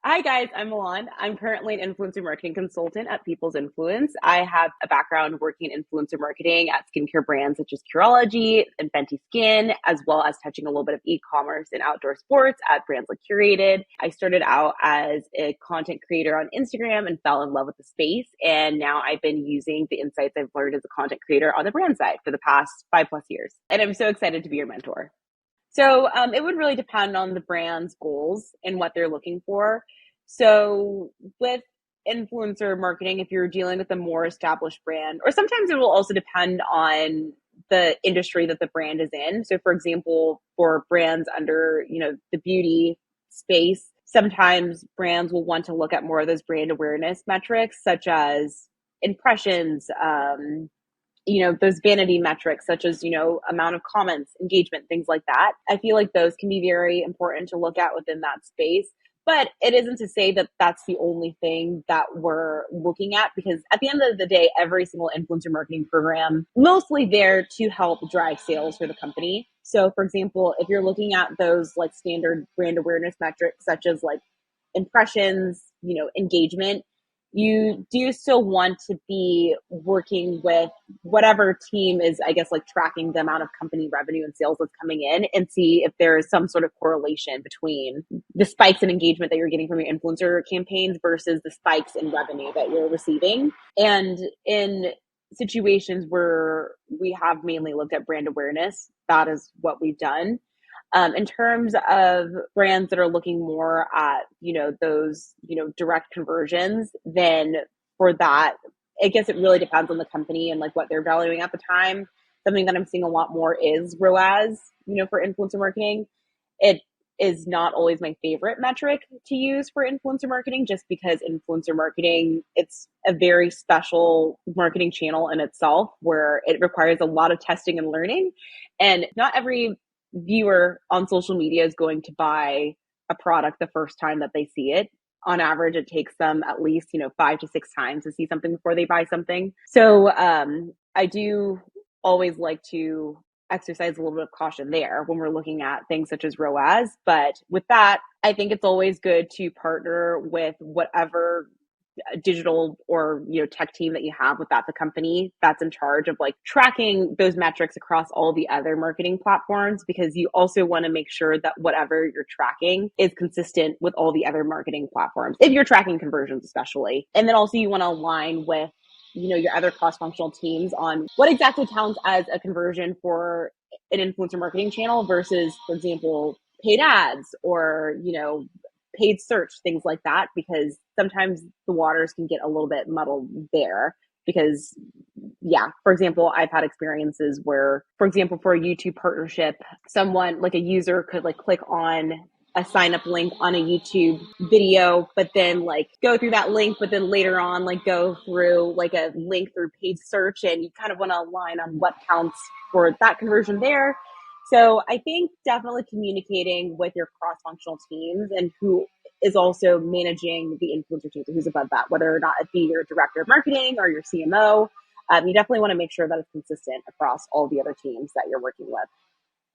Hi guys, I'm Milan. I'm currently an influencer marketing consultant at People's Influence. I have a background working in influencer marketing at skincare brands such as Curology and Fenty Skin, as well as touching a little bit of e-commerce and outdoor sports at brands like Curated. I started out as a content creator on Instagram and fell in love with the space. And now I've been using the insights I've learned as a content creator on the brand side for the past 5+ years. And I'm so excited to be your mentor. So it would really depend on the brand's goals and what they're looking for. So with influencer marketing, if you're dealing with a more established brand, or sometimes it will also depend on the industry that the brand is in. So for example, for brands under, the beauty space, sometimes brands will want to look at more of those brand awareness metrics, such as impressions, those vanity metrics such as, amount of comments, engagement, things like that. I feel like those can be very important to look at within that space. But it isn't to say that that's the only thing that we're looking at, because at the end of the day, every single influencer marketing program mostly there to help drive sales for the company. So for example, if you're looking at those like standard brand awareness metrics, such as like impressions, engagement, you do still want to be working with whatever team is, I guess, like tracking the amount of company revenue and sales that's coming in, and see if there is some sort of correlation between the spikes in engagement that you're getting from your influencer campaigns versus the spikes in revenue that you're receiving. And in situations where we have mainly looked at brand awareness, that is what we've done. In terms of brands that are looking more at, those, direct conversions, then for that, I guess it really depends on the company and like what they're valuing at the time. Something that I'm seeing a lot more is ROAS, for influencer marketing. It is not always my favorite metric to use for influencer marketing, just because influencer marketing, it's a very special marketing channel in itself where it requires a lot of testing and learning. And not every viewer on social media is going to buy a product the first time that they see it. On average, it takes them at least, 5 to 6 times to see something before they buy something. So I do always like to exercise a little bit of caution there when we're looking at things such as ROAS. But with that, I think it's always good to partner with whatever digital or tech team that you have with the company that's in charge of like tracking those metrics across all the other marketing platforms, because you also want to make sure that whatever you're tracking is consistent with all the other marketing platforms, if you're tracking conversions especially. And then also you want to align with your other cross-functional teams on what exactly counts as a conversion for an influencer marketing channel versus, for example, paid ads or paid search, things like that, because sometimes the waters can get a little bit muddled there. Because for example, I've had experiences where, for example, for a YouTube partnership, someone like a user could like click on a sign up link on a YouTube video, but then like go through that link, but then later on like go through like a link through paid search, and you kind of want to align on what counts for that conversion there. So I think definitely communicating with your cross-functional teams and who is also managing the influencer teams, who's above that, whether or not it be your director of marketing or your CMO. You definitely want to make sure that it's consistent across all the other teams that you're working with.